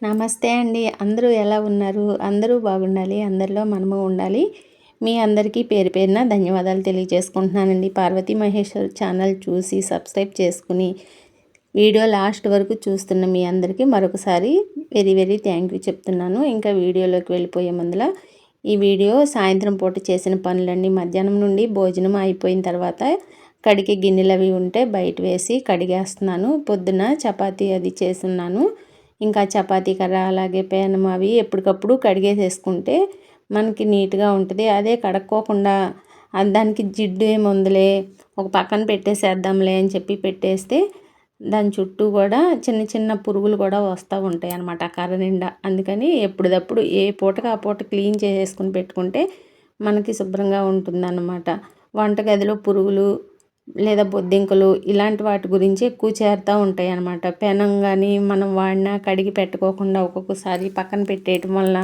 నమస్తే అండి. అందరూ ఎలా ఉన్నారు? అందరూ బాగుండాలి. అందరిలో మనము ఉండాలి. మీ అందరికీ పేరు పేరున ధన్యవాదాలు తెలియజేసుకుంటున్నానండి. పార్వతీ మహేశ్వర్ ఛానల్ చూసి సబ్స్క్రైబ్ చేసుకుని వీడియో లాస్ట్ వరకు చూస్తున్న మీ అందరికీ మరొకసారి వెరీ థ్యాంక్ యూ చెప్తున్నాను. ఇంకా వీడియోలోకి వెళ్ళిపోయే ముందల ఈ వీడియో సాయంత్రం పూట చేసిన పనులన్నీ మధ్యాహ్నం నుండి భోజనం అయిపోయిన తర్వాత కడిగే గిన్నెలు అవి ఉంటే బయట వేసి కడిగేస్తున్నాను. పొద్దున చపాతీ అది చేసున్నాను. ఇంకా చపాతీ కర్ర అలాగే పేనం అవి ఎప్పటికప్పుడు కడిగేసేసుకుంటే మనకి నీట్గా ఉంటుంది. అదే కడుక్కోకుండా దానికి జిడ్డు ఏముందిలే ఒక పక్కన పెట్టేసేద్దాంలే అని చెప్పి పెట్టేస్తే దాని చుట్టూ కూడా చిన్న చిన్న పురుగులు కూడా వస్తూ ఉంటాయి అన్నమాట కర్ర నిండా. అందుకని ఎప్పటిదప్పుడు ఏ పూటకి ఆ పూట క్లీన్ చేసేసుకుని పెట్టుకుంటే మనకి శుభ్రంగా ఉంటుందన్నమాట. వంటగదిలో పురుగులు లేదా బొద్దింకలు ఇలాంటి వాటి గురించి ఎక్కువ చేరుతూ ఉంటాయి అన్నమాట. పెనం కానీ మనం వాడినా కడిగి పెట్టుకోకుండా ఒక్కొక్కసారి పక్కన పెట్టేయటం వలన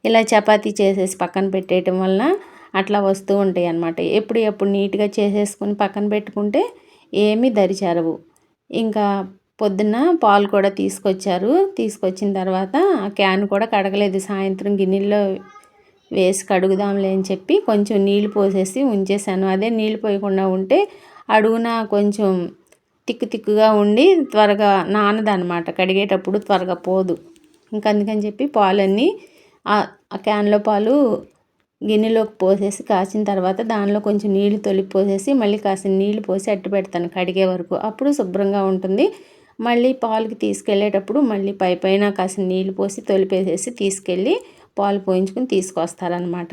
ఇలా చపాతీ చేసేసి పక్కన పెట్టేయటం వలన అట్లా వస్తూ ఉంటాయి అన్నమాట. ఎప్పుడు నీట్గా చేసేసుకుని పక్కన పెట్టుకుంటే ఏమీ దరిచేరవు. ఇంకా పొద్దున్న పాలు కూడా తీసుకొచ్చిన తర్వాత ఆ క్యాన్ కూడా కడగలేదు. సాయంత్రం గిన్నెల్లో వేసి కడుగుదాంలే అని చెప్పి కొంచెం నీళ్ళు పోసేసి ఉంచేసాను. అదే నీళ్ళు పోయకుండా ఉంటే అడుగున కొంచెం తిక్కుగా ఉండి త్వరగా నానదనమాట. కడిగేటప్పుడు త్వరగా పోదు. ఇంకా అందుకని చెప్పి పాలన్నీ ఆ క్యాన్లో పాలు గిన్నెలోకి పోసేసి కాచిన తర్వాత దానిలో కొంచెం నీళ్ళు తొలిపి పోసేసి మళ్ళీ కాసిన నీళ్ళు పోసి అట్టు పెడతాను కడిగే వరకు. అప్పుడు శుభ్రంగా ఉంటుంది. మళ్ళీ పాలుకి తీసుకెళ్ళేటప్పుడు మళ్ళీ పైన కాసిన నీళ్ళు పోసి తొలిపేసేసి తీసుకెళ్ళి పాలు పోయించుకుని తీసుకొస్తారనమాట.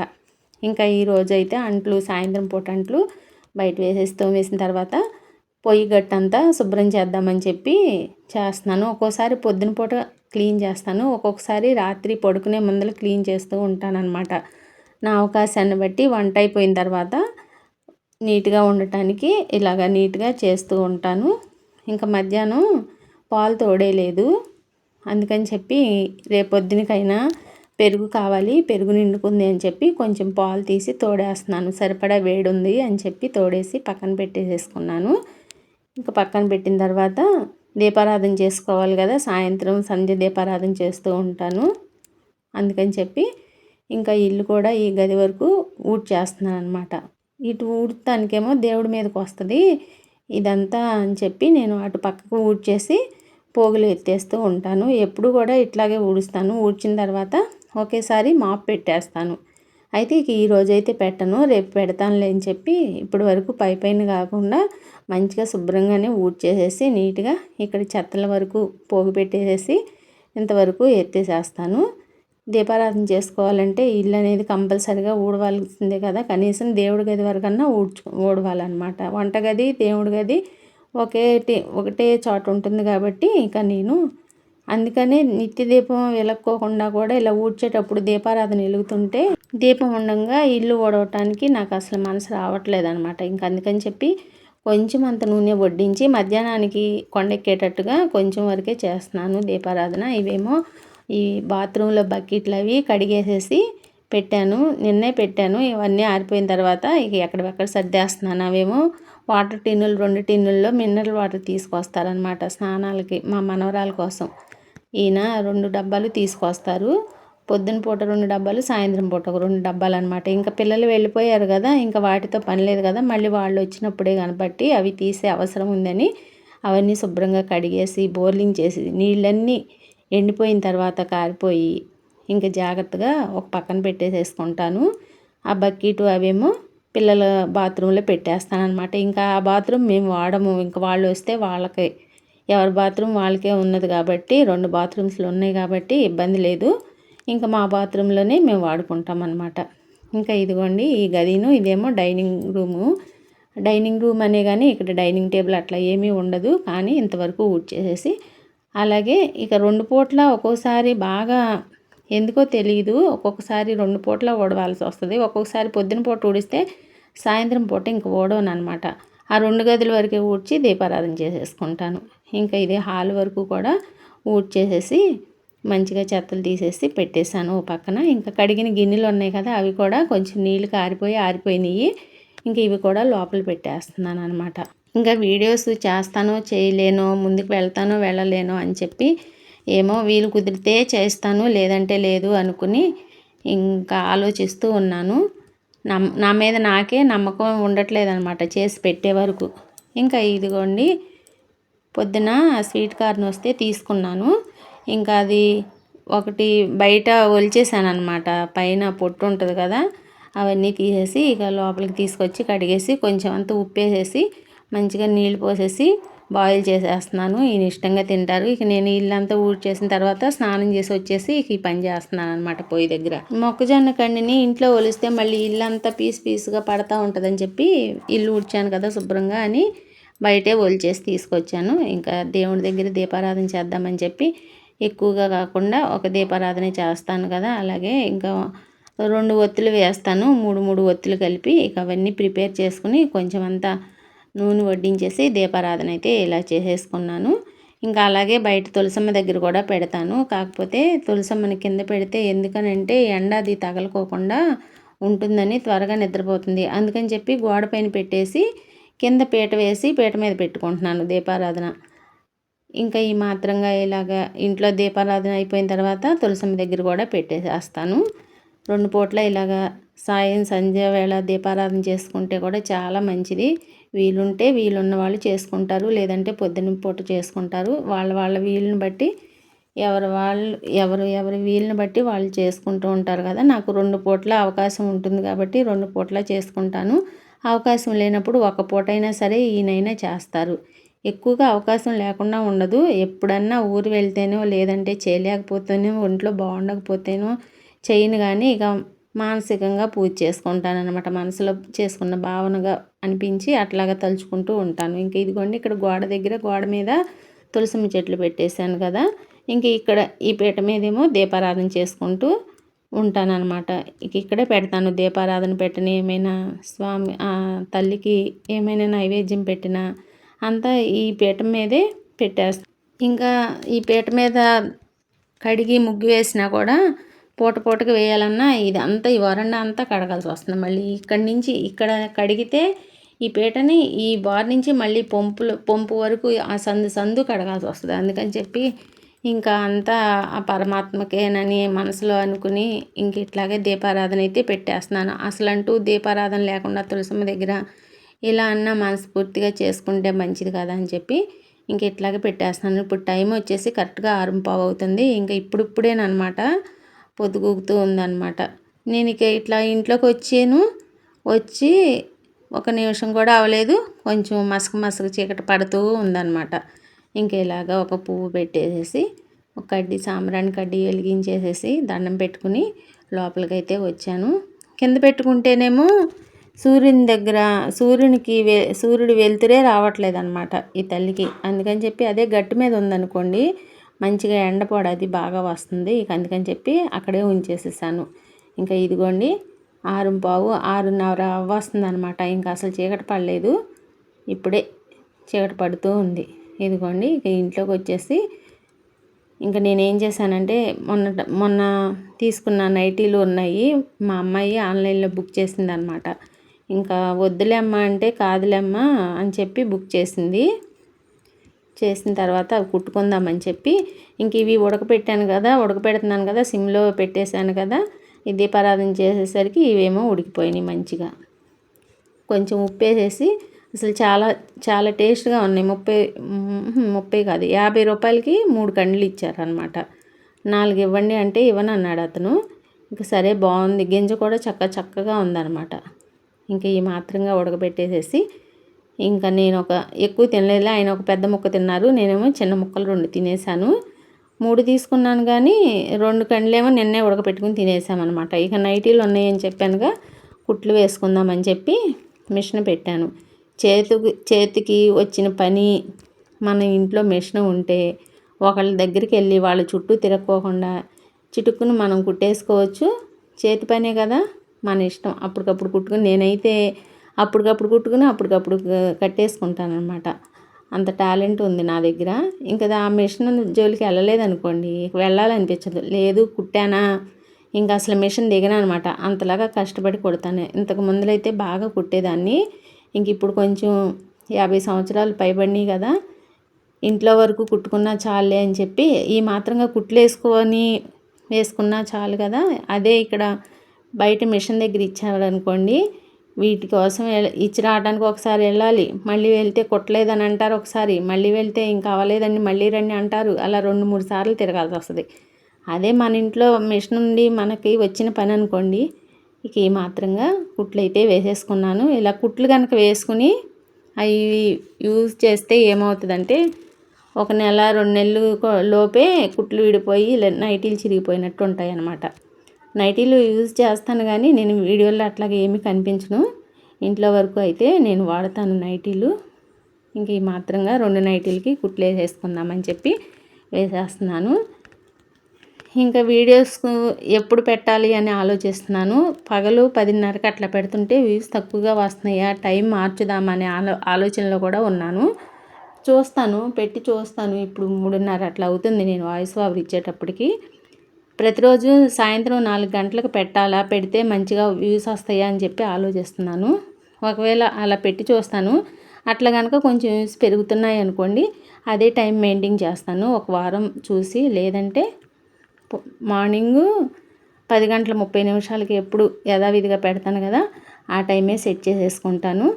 ఇంకా ఈరోజు అయితే సాయంత్రం పూట అంట్లు బయట వేసేసి తోమేసిన తర్వాత పొయ్యి గట్టంతా శుభ్రం చేద్దామని చెప్పి చేస్తున్నాను. ఒక్కోసారి పొద్దున పూట క్లీన్ చేస్తాను, ఒక్కొక్కసారి రాత్రి పడుకునే ముందర క్లీన్ చేస్తూ ఉంటానన్నమాట. నా అవకాశాన్ని బట్టి వంట అయిపోయిన తర్వాత నీట్గా ఉండటానికి ఇలాగ నీట్గా చేస్తూ ఉంటాను. ఇంకా మధ్యాహ్నం పాలు తోడేయలేదు. అందుకని చెప్పి రేపొద్దునకైనా పెరుగు కావాలి, పెరుగు నిండుకుంది అని చెప్పి కొంచెం పాలు తీసి తోడేస్తున్నాను. సరిపడా వేడి ఉంది అని చెప్పి తోడేసి పక్కన పెట్టేసేసుకున్నాను. ఇంకా పక్కన పెట్టిన తర్వాత దీపారాధన చేసుకోవాలి కదా, సాయంత్రం సంధ్య దీపారాధన చేస్తూ ఉంటాను. అందుకని చెప్పి ఇంకా ఇల్లు కూడా ఈ గది వరకు ఊడ్చేస్తున్నాను అనమాట. ఇటు ఊడటానికేమో దేవుడి మీదకి వస్తుంది ఇదంతా అని చెప్పి నేను అటు పక్కకు ఊడ్చేసి పోగులు ఎత్తేస్తూ ఉంటాను. ఎప్పుడు కూడా ఇట్లాగే ఊడుస్తాను. ఊడ్చిన తర్వాత ఒకేసారి మాప్ పెట్టేస్తాను. అయితే ఇక ఈరోజైతే పెట్టను, రేపు పెడతానులే అని చెప్పి ఇప్పటి వరకు పైన కాకుండా మంచిగా శుభ్రంగానే ఊడ్చేసేసి నీట్గా ఇక్కడ చెత్తల వరకు పోగు పెట్టేసేసి ఇంతవరకు ఎత్తేసేస్తాను. దీపారాధన చేసుకోవాలంటే ఇల్లు అనేది కంపల్సరిగా ఊడవలసిందే కదా, కనీసం దేవుడి గది వరకన్నా ఊడవాలన్నమాట. వంటగది దేవుడి గది ఒకటే చోట ఉంటుంది కాబట్టి ఇక నేను అందుకనే నిత్య దీపం వెలక్కోకుండా కూడా ఇలా ఊడ్చేటప్పుడు దీపారాధన వెలుగుతుంటే దీపం ఉండగా ఇల్లు ఊడవటానికి నాకు అసలు మనసు రావట్లేదు అనమాట. ఇంకా అందుకని చెప్పి కొంచెం అంత నూనె వడ్డించి మధ్యాహ్నానికి కొండెక్కేటట్టుగా కొంచెం వరకే చేస్తున్నాను దీపారాధన. ఇవేమో ఈ బాత్రూంలో బకెట్లు అవి కడిగేసేసి నిన్నే పెట్టాను. ఇవన్నీ ఆరిపోయిన తర్వాత ఇక ఎక్కడివెక్కడ సర్దేస్తున్నాను. అవేమో వాటర్ టిన్నులు 2 టిన్నుల్లో మినరల్ వాటర్ తీసుకొస్తారనమాట స్నానాలకి మా మనవరాల కోసం. ఈయన 2 డబ్బాలు తీసుకొస్తారు. పొద్దున పూట 2 డబ్బాలు, సాయంత్రం పూట ఒక 2 డబ్బాలు అనమాట. ఇంకా పిల్లలు వెళ్ళిపోయారు కదా, ఇంకా వాటితో పని లేదు కదా, మళ్ళీ వాళ్ళు వచ్చినప్పుడే కనబట్టి అవి తీసే అవసరం ఉందని అవన్నీ శుభ్రంగా కడిగేసి బోర్లింగ్ చేసి నీళ్ళన్నీ ఎండిపోయిన తర్వాత కారిపోయి ఇంకా జాగ్రత్తగా ఒక పక్కన పెట్టేసేసుకుంటాను. ఆ బకెట్ అవేమో పిల్లల బాత్రూంలో పెట్టేస్తానమాట. ఇంకా ఆ బాత్రూమ్ మేము వాడము. ఇంకా వాళ్ళు వస్తే వాళ్ళకే, ఎవరి బాత్రూమ్ వాళ్ళకే ఉన్నది కాబట్టి 2 బాత్రూమ్స్లు ఉన్నాయి కాబట్టి ఇబ్బంది లేదు. ఇంకా మా బాత్రూంలోనే మేము వాడుకుంటాం అన్నమాట. ఇంకా ఇదిగోండి ఈ గదిను, ఇదేమో డైనింగ్ రూమ్ అనే కానీ ఇక్కడ డైనింగ్ టేబుల్ అట్లా ఏమీ ఉండదు. కానీ ఇంతవరకు ఊడ్చేసేసి అలాగే ఇక 2 పూట్ల ఒక్కోసారి బాగా ఎందుకో తెలియదు, ఒక్కొక్కసారి 2 పూట్ల ఊడవాల్సి వస్తుంది. ఒక్కొక్కసారి పొద్దున పూట ఊడిస్తే సాయంత్రం పూట ఇంక ఊడవను అనమాట. ఆ 2 గదుల వరకే ఊడ్చి దీపారాధన చేసేసుకుంటాను. ఇంకా ఇదే హాల్ వరకు కూడా ఊడ్చేసేసి మంచిగా చెత్తలు తీసేసి పెట్టేశాను ఓ పక్కన. ఇంకా కడిగిన గిన్నెలు ఉన్నాయి కదా, అవి కూడా కొంచెం నీళ్ళు ఆరిపోయినాయి. ఇంక ఇవి కూడా లోపల పెట్టేస్తున్నాను అనమాట. ఇంకా వీడియోస్ చేస్తానో చేయలేనో, ముందుకు వెళ్తానో వెళ్ళలేనో అని చెప్పి ఏమో వీలు కుదిరితే చేస్తాను, లేదంటే లేదు అనుకుని ఇంకా ఆలోచిస్తూ ఉన్నాను. నా మీద నాకే నమ్మకం ఉండట్లేదనమాట చేసి పెట్టే వరకు. ఇంకా ఇదిగోండి పొద్దున స్వీట్ కార్న్ వస్తే తీసుకున్నాను. ఇంకా అది ఒకటి బయట ఒలిచేసాను అనమాట. పైన పొట్టు ఉంటుంది కదా, అవన్నీ తీసేసి ఇక లోపలికి తీసుకొచ్చి కడిగేసి కొంచెం అంత ఉప్పేసేసి మంచిగా నీళ్ళు పోసేసి బాయిల్ చేసేస్తున్నాను. ఈయన ఇష్టంగా తింటారు. ఇక నేను ఇల్లంతా ఊడ్చేసిన తర్వాత స్నానం చేసి వచ్చేసి ఇక ఈ పని చేస్తున్నాను అనమాట పొయ్యి దగ్గర. మొక్కజొన్న కండిని ఇంట్లో ఒలిస్తే మళ్ళీ ఇల్లంతా పీసుగా పడతా ఉంటుందని చెప్పి ఇల్లు ఊడ్చాను కదా శుభ్రంగా అని బయటే ఒలిచేసి తీసుకొచ్చాను. ఇంకా దేవుడి దగ్గర దీపారాధన చేద్దామని చెప్పి ఎక్కువగా కాకుండా ఒక దీపారాధన చేస్తాను కదా, అలాగే ఇంకా 2 ఒత్తులు వేస్తాను. 3 ఒత్తులు కలిపి ఇక అవన్నీ ప్రిపేర్ చేసుకుని కొంచెం అంతా నూనె వడ్డించేసి దీపారాధన అయితే ఇలా చేసేసుకున్నాను. ఇంకా అలాగే బయట తులసమ్మ దగ్గర కూడా పెడతాను. కాకపోతే తులసమ్మని కింద పెడితే ఎందుకనంటే ఎండ అది తగలకోకుండా ఉంటుందని త్వరగా నిద్రపోతుంది. అందుకని చెప్పి గోడ పైన పెట్టేసి కింద పీట వేసి పీట మీద పెట్టుకుంటున్నాను దీపారాధన. ఇంకా ఈ మాత్రంగా ఇలాగా ఇంట్లో దీపారాధన అయిపోయిన తర్వాత తులసమ్మ దగ్గర కూడా పెట్టేసేస్తాను. 2 పూట్ల ఇలాగా సాయం సంధ్య వేళ దీపారాధన చేసుకుంటే కూడా చాలా మంచిది. వీలుంటే వీలున్న వాళ్ళు చేసుకుంటారు, లేదంటే పొద్దున్న పూట చేసుకుంటారు. వాళ్ళ వీలుని బట్టి ఎవరి వీలుని బట్టి వాళ్ళు చేసుకుంటూ ఉంటారు కదా. నాకు 2 పూట్ల అవకాశం ఉంటుంది కాబట్టి 2 పూట్ల చేసుకుంటాను. అవకాశం లేనప్పుడు ఒక పూటైనా సరే ఈయనైనా చేస్తారు. ఎక్కువగా అవకాశం లేకుండా ఉండదు. ఎప్పుడన్నా ఊరు వెళ్తేనో లేదంటే చేయలేకపోతేనో ఒంట్లో బాగుండకపోతేనో చేయను, కానీ ఇక మానసికంగా పూజ చేసుకుంటానన్నమాట. మనసులో చేసుకున్న భావనగా అనిపించి అట్లాగా తలుచుకుంటూ ఉంటాను. ఇంక ఇదిగోండి ఇక్కడ గోడ మీద తులసమ్మ చెట్లు పెట్టేశాను కదా. ఇంక ఇక్కడ ఈ పీట మీదేమో దీపారాధన చేసుకుంటూ ఉంటానన్నమాట. ఇక ఇక్కడే పెడతాను దీపారాధన పెట్టిన ఏమైనా స్వామి తల్లికి ఏమైనా నైవేద్యం పెట్టినా అంతా ఈ పీట మీదే పెట్టేస్తాను. ఇంకా ఈ పీట మీద కడిగి ముగ్గు వేసినా కూడా పూటకి వేయాలన్నా ఇదంతా ఈ వరండా అంతా కడగాల్సి వస్తుంది. మళ్ళీ ఇక్కడి నుంచి ఇక్కడ కడిగితే ఈ పీటని ఈ బార్ నుంచి మళ్ళీ పంపు వరకు ఆ సందు కడగాల్సి వస్తుంది. అందుకని చెప్పి ఇంకా అంతా ఆ పరమాత్మకేనని మనసులో అనుకుని ఇంక ఇట్లాగే దీపారాధన అయితే పెట్టేస్తున్నాను. అసలంటూ దీపారాధన లేకుండా తులసమ్మ దగ్గర ఇలా అన్నా మనస్ఫూర్తిగా చేసుకుంటే మంచిది కదా అని చెప్పి ఇంక ఇట్లాగే పెట్టేస్తున్నాను. ఇప్పుడు టైం వచ్చేసి కరెక్ట్గా 6:15 అవుతుంది. ఇంకా ఇప్పుడేనమాట పొద్దుగూకుతూ ఉందన్నమాట. నేను ఇక ఇట్లా ఇంట్లోకి వచ్చి 1 నిమిషం కూడా అవ్వలేదు, కొంచెం మసక చీకటి పడుతూ ఉందన్నమాట. ఇంకా ఇలాగా ఒక పువ్వు పెట్టేసేసి ఒక సాంబ్రాణి కడ్డీ వెలిగించేసేసి దండం పెట్టుకుని లోపలికైతే వచ్చాను. కింద పెట్టుకుంటేనేమో సూర్యుని దగ్గర సూర్యుడు వెలుతురే రావట్లేదు అనమాట ఈ తల్లికి. అందుకని చెప్పి అదే గట్టు మీద ఉందనుకోండి మంచిగా ఎండపొడ అది బాగా వస్తుంది. ఇక అందుకని చెప్పి అక్కడే ఉంచేసేసాను. ఇంకా ఇదిగోండి 6:15 6:30 వస్తుంది అనమాట. ఇంకా అసలు చీకటి పడలేదు, ఇప్పుడే చీకటి పడుతూ ఉంది. ఇదిగోండి ఇక ఇంట్లోకి వచ్చేసి ఇంకా నేనేం చేశానంటే మొన్న తీసుకున్న నైటీలు ఉన్నాయి, మా అమ్మాయి ఆన్లైన్లో బుక్ చేసిందనమాట. ఇంకా వద్దులేమ్మా అంటే కాదులేమ్మా అని చెప్పి బుక్ చేసిన తర్వాత అవి కుట్టుకుందామని చెప్పి ఇంక ఇవి ఉడకపెడుతున్నాను కదా, సిమ్లో పెట్టేశాను కదా. ఈ దీపారాధన చేసేసరికి ఇవేమో ఉడికిపోయినాయి మంచిగా. కొంచెం ఉప్పేసేసి అసలు చాలా చాలా టేస్ట్గా ఉన్నాయి. 30 కాదు 50 రూపాయలకి 3 కండ్లు ఇచ్చారనమాట. 4 ఇవ్వండి అంటే ఇవ్వనన్నాడు అతను. ఇంకా సరే బాగుంది, గింజ కూడా చక్కగా ఉందన్నమాట. ఇంకా ఈ మాత్రంగా ఉడకబెట్టేసేసి ఇంకా నేను ఎక్కువ తినలేదు, ఆయన ఒక పెద్ద ముక్క తిన్నారు, నేనేమో చిన్న ముక్కలు 2 తినేసాను. 3 తీసుకున్నాను కానీ 2 కండ్లేమో నిన్నే ఉడకపెట్టుకుని తినేసామన్నమాట. ఇక నైటీలు ఉన్నాయని చెప్పానుగా, కుట్లు వేసుకుందామని చెప్పి మిషన్ పెట్టాను. చేతికి వచ్చిన పని మన ఇంట్లో మిషన్ ఉంటే ఒకళ్ళ దగ్గరికి వెళ్ళి వాళ్ళ చుట్టూ తిరక్కోకుండా చిటుక్కును మనం కుట్టేసుకోవచ్చు. చేతి పనే కదా, మన ఇష్టం. అప్పటికప్పుడు కుట్టుకుని నేనైతే అప్పటికప్పుడు కట్టేసుకుంటాను అనమాట. అంత టాలెంట్ ఉంది నా దగ్గర. ఇంకా ఆ మిషన్ జోలికి వెళ్ళలేదనుకోండి వెళ్ళాలనిపించదు. లేదు కుట్టానా ఇంకా అసలు మిషన్ దిగను అనమాట. అంతలాగా కష్టపడి కుడతాను. ఇంతకు ముందులైతే బాగా కుట్టేదాన్ని. ఇంక ఇప్పుడు కొంచెం 50 సంవత్సరాలు పైబడినాయి కదా, ఇంట్లో వరకు కుట్టుకున్నా చాలులే అని చెప్పి ఈ మాత్రంగా కుట్లు వేసుకున్నా చాలు కదా. అదే ఇక్కడ బయట మిషన్ దగ్గర ఇచ్చారనుకోండి, వీటి కోసం ఇచ్చి రావడానికి ఒకసారి వెళ్ళాలి, మళ్ళీ వెళ్తే కుట్టలేదని అంటారు, ఒకసారి మళ్ళీ వెళ్తే ఇంకా అవ్వలేదని మళ్ళీ రండి అంటారు. అలా 2-3 సార్లు తిరగాల్సి వస్తుంది. అదే మన ఇంట్లో మిషన్ నుండి మనకి వచ్చిన పని అనుకోండి, ఇక ఈ మాత్రంగా కుట్లు అయితే వేసేసుకున్నాను. ఇలా కుట్లు కనుక వేసుకుని అవి యూజ్ చేస్తే ఏమవుతుందంటే 1 నెల 2 నెలలు లోపే కుట్లు విడిపోయి నైటీలు చిరిగిపోయినట్టు ఉంటాయి అన్నమాట. నైటీలు యూజ్ చేస్తాను కానీ నేను వీడియోలో అట్లాగే ఏమీ కనిపించను. ఇంట్లో వరకు అయితే నేను వాడతాను నైటీలు. ఇంక ఈ మాత్రంగా 2 నైటీలకి కుట్లు వేసేసుకుందామని చెప్పి వేసేస్తున్నాను. ఇంకా వీడియోస్ ఎప్పుడు పెట్టాలి అని ఆలోచిస్తున్నాను. పగలు 10:30కి అట్లా పెడుతుంటే వ్యూస్ తక్కువగా వస్తున్నాయా, టైం మార్చుదామనే ఆలోచనలో కూడా ఉన్నాను. పెట్టి చూస్తాను. ఇప్పుడు 3:30 అట్లా అవుతుంది నేను వాయిస్ ఓవర్ ఇచ్చేటప్పటికి. ప్రతిరోజు సాయంత్రం 4 గంటలకు పెట్టాలా, పెడితే మంచిగా వ్యూస్ వస్తాయా అని చెప్పి ఆలోచిస్తున్నాను. ఒకవేళ అలా పెట్టి చూస్తాను. అట్లా కనుక కొంచెం వ్యూస్ పెరుగుతున్నాయి అనుకోండి, అదే టైం మెయింటైన్ చేస్తాను ఒక వారం చూసి. లేదంటే మార్నింగు 10:30 ఎప్పుడు యథావిధిగా పెడతాను కదా, ఆ టైమే సెట్ చేసేసుకుంటాను.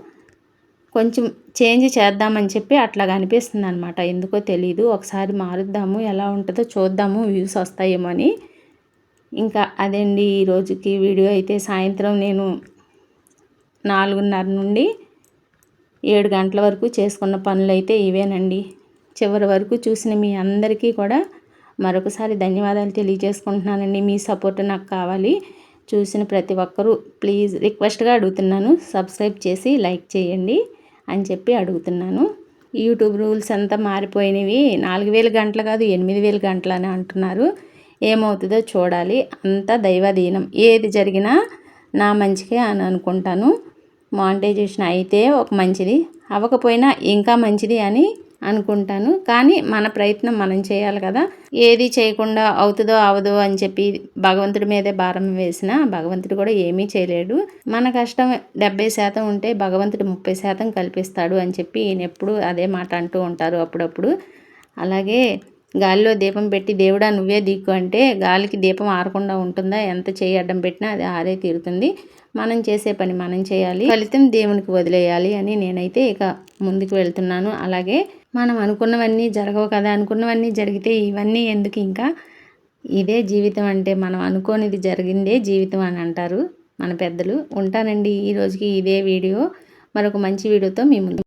కొంచెం చేంజ్ చేద్దామని చెప్పి అట్లాగా అనిపిస్తుంది అనమాట. ఎందుకో తెలీదు. ఒకసారి మారుద్దాము, ఎలా ఉంటుందో చూద్దాము, వ్యూస్ వస్తాయేమో అని. ఇంకా అదండి ఈరోజుకి వీడియో అయితే. సాయంత్రం నేను 4:30 నుండి 7 గంటల వరకు చేసుకున్న పనులు అయితే ఇవేనండి. చివరి వరకు చూసిన మీ అందరికీ కూడా మరొకసారి ధన్యవాదాలు తెలియజేసుకుంటున్నానండి. మీ సపోర్ట్ నాకు కావాలి. చూసిన ప్రతి ఒక్కరూ ప్లీజ్ రిక్వెస్ట్గా అడుగుతున్నాను, సబ్స్క్రైబ్ చేసి లైక్ చేయండి అని చెప్పి అడుగుతున్నాను. యూట్యూబ్ రూల్స్ అంతా మారిపోయినవి. 4000 గంటలు కాదు 8000 గంటలు అని అంటున్నారు. ఏమవుతుందో చూడాలి. అంతా దైవాధీనం. ఏది జరిగినా నా మంచికే అని అనుకుంటాను. మానిటైజేషన్ అయితే ఒక మంచిది, అవ్వకపోయినా ఇంకా మంచిది అని అనుకుంటాను. కానీ మన ప్రయత్నం మనం చేయాలి కదా. ఏది చేయకుండా అవుతుందో అవదో అని చెప్పి భగవంతుడి మీదే భారం వేసినా భగవంతుడు కూడా ఏమీ చేయలేడు. మన కష్టం 70% ఉంటే భగవంతుడు 30% కల్పిస్తాడు అని చెప్పి ఈయన ఎప్పుడు అదే మాట అంటూ ఉంటారు అప్పుడప్పుడు. అలాగే గాలిలో దీపం పెట్టి దేవుడా నువ్వే దిక్కు అంటే గాలికి దీపం ఆరకుండా ఉంటుందా? ఎంత చేయి అడ్డం పెట్టినా అది ఆరే తీరుతుంది. మనం చేసే పని మనం చేయాలి, ఫలితం దేవునికి వదిలేయాలి అని నేనైతే ఇక ముందుకు వెళ్తున్నాను. అలాగే మనం అనుకున్నవన్నీ జరగవు కదా. అనుకున్నవన్నీ జరిగితే ఇవన్నీ ఎందుకు? ఇంకా ఇదే జీవితం అంటే మనం అనుకోనిది జరిగిందే జీవితం అని అంటారు మన పెద్దలు. ఉంటానండి ఈరోజుకి ఇదే వీడియో. మరొక మంచి వీడియోతో మీ ముందు